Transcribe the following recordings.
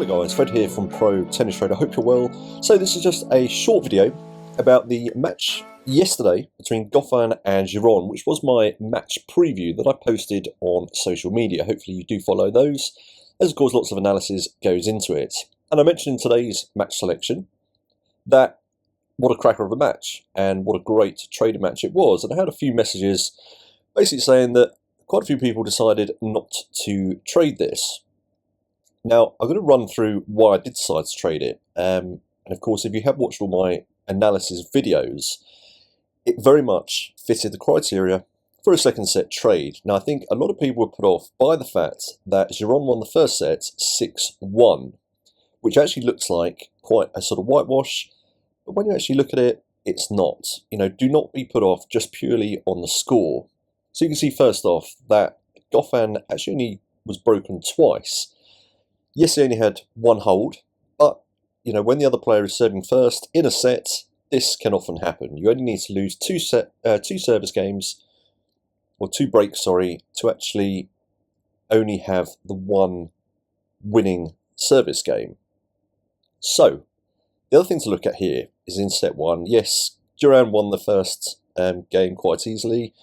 Hello guys, Fred here from Pro Tennis Trader. Hope you're well. So this is just a short video about the match yesterday between Goffin and Giron, which was my match preview that I posted on social media. Hopefully you do follow those, as of course lots of analysis goes into it. And I mentioned in today's match selection that what a cracker of a match and what a great trader match it was. And I had a few messages basically saying that quite a few people decided not to trade this. Now, I'm going to run through why I did decide to trade it. And of course, if you have watched all my analysis videos, it very much fitted the criteria for a second set trade. Now, I think a lot of people were put off by the fact that Giron won the first set 6-1, which actually looks like quite a sort of whitewash. But when you actually look at it, it's not. You know, do not be put off just purely on the score. So you can see first off that Goffin actually only was broken twice. Yes, he only had one hold, but you know, when the other player is serving first in a set, this can often happen. You only need to lose two service games, or two breaks, sorry, to actually only have the one winning service game. So, the other thing to look at here is in set one. Yes, Giron won the first game quite easily.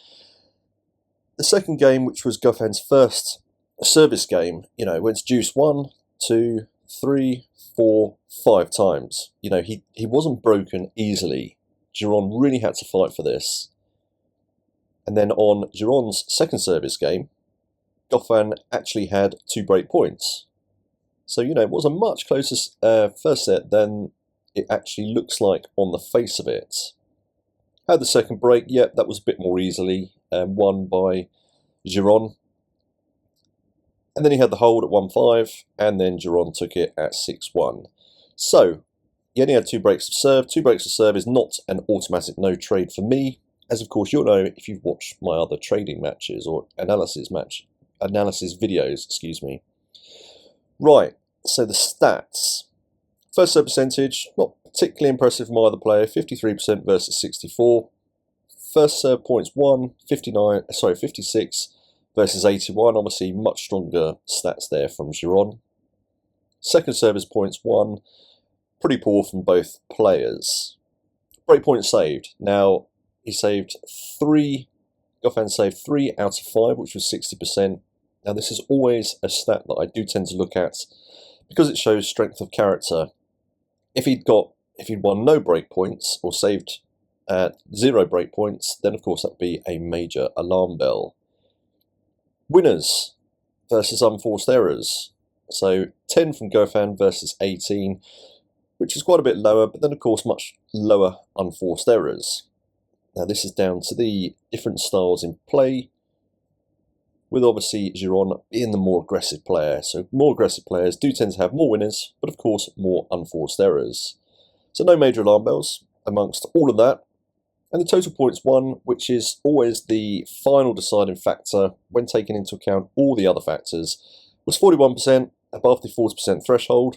The second game, which was Goffin's first service game, you know, went to deuce 1, 2, 3, 4, 5 times. You know, he wasn't broken easily. Giron really had to fight for this. And then on Giron's second service game, Goffin actually had 2 break points. So, you know, it was a much closer first set than it actually looks like on the face of it. Had the second break, yep, that was a bit more easily won by Giron. And then he had the hold at 1-5, and then Giron took it at 6-1. So, he only had 2 breaks of serve. 2 breaks of serve is not an automatic no trade for me, as of course you'll know if you've watched my other trading matches or analysis videos, excuse me. Right, so the stats. First serve percentage, not particularly impressive from either player, 53% versus 64. First serve points won, 56 versus 81. Obviously, much stronger stats there from Giron. Second service points won, pretty poor from both players. Break points saved. Now, he saved 3. Goffin saved 3 out of 5, which was 60%. Now, this is always a stat that I do tend to look at because it shows strength of character. If he'd won no break points or saved 0 break points, then of course that would be a major alarm bell. Winners versus unforced errors. So 10 from Goffin versus 18, which is quite a bit lower, but then of course much lower unforced errors. Now this is down to the different styles in play, with obviously Giron being the more aggressive player. So more aggressive players do tend to have more winners, but of course more unforced errors. So no major alarm bells amongst all of that. And the total points won, which is always the final deciding factor when taking into account all the other factors, was 41%, above the 40% threshold.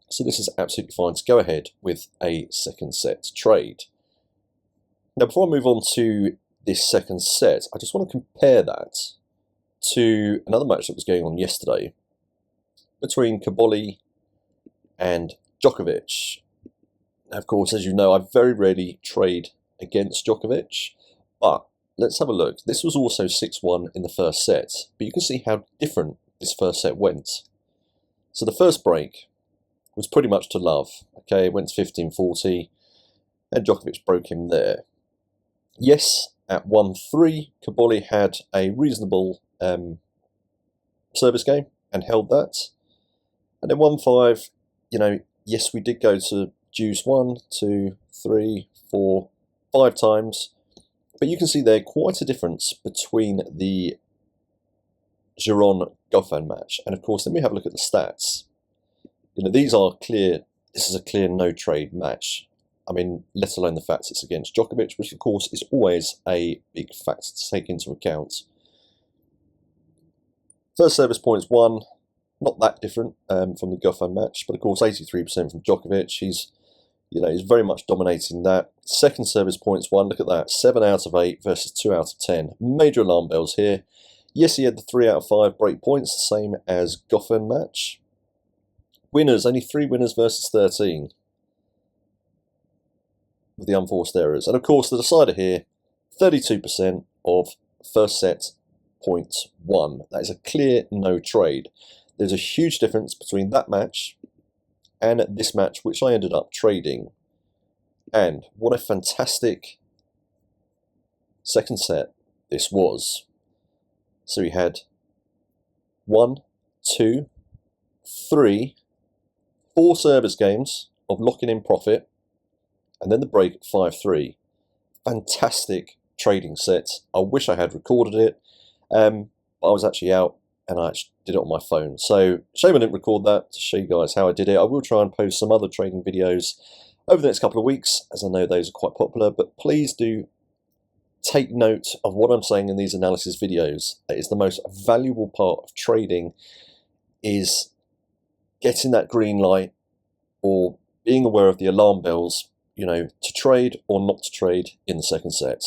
So this is absolutely fine to go ahead with a second set trade. Now before I move on to this second set, I just want to compare that to another match that was going on yesterday between Caboli and Djokovic. Now, of course, as you know, I very rarely trade against Djokovic, but let's have a look. This was also 6-1 in the first set, but you can see how different this first set went. So the first break was pretty much to love. Okay, it went to 15-40, and Djokovic broke him there. Yes, at 1-3, Caboli had a reasonable service game and held that. And then 1-5, you know, yes, we did go to deuce 1, 2, 3, 4, 5 times, but you can see there quite a difference between the Giron-Goffin match. And of course, let me have a look at the stats. You know, these are clear. This is a clear no trade match. I mean, let alone the fact it's against Djokovic, which of course is always a big factor to take into account. First service points won, not that different from the Goffin match, but of course 83% from Djokovic. He's very much dominating that. Second service points won, look at that, 7 out of 8 versus 2 out of 10. Major alarm bells here. Yes, he had the 3 out of 5 break points, the same as Goffin match. winners, only 3 winners versus 13 with the unforced errors. And of course, the decider here, 32% of first set 0.1. That is a clear no trade. There's a huge difference between that match and this match, which I ended up trading. And what a fantastic second set this was. So we had 1, 2, 3, 4 service games of locking in profit, and then the break at 5-3. Fantastic trading set. I wish I had recorded it, but I was actually out and I actually did it on my phone. So shame I didn't record that to show you guys how I did it. I will try and post some other trading videos over the next couple of weeks, as I know those are quite popular, but please do take note of what I'm saying in these analysis videos. That is the most valuable part of trading, is getting that green light or being aware of the alarm bells, you know, to trade or not to trade in the second set.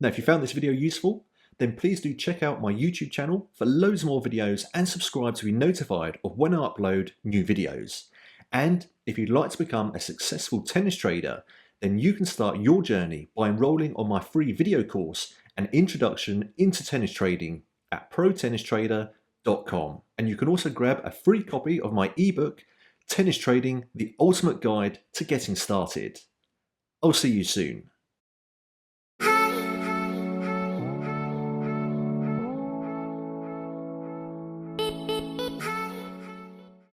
Now, if you found this video useful, then please do check out my YouTube channel for loads more videos and subscribe to be notified of when I upload new videos. And if you'd like to become a successful tennis trader, then you can start your journey by enrolling on my free video course, An Introduction into Tennis Trading, at protennistrader.com. And you can also grab a free copy of my ebook, Tennis Trading, the Ultimate Guide to Getting Started. I'll see you soon.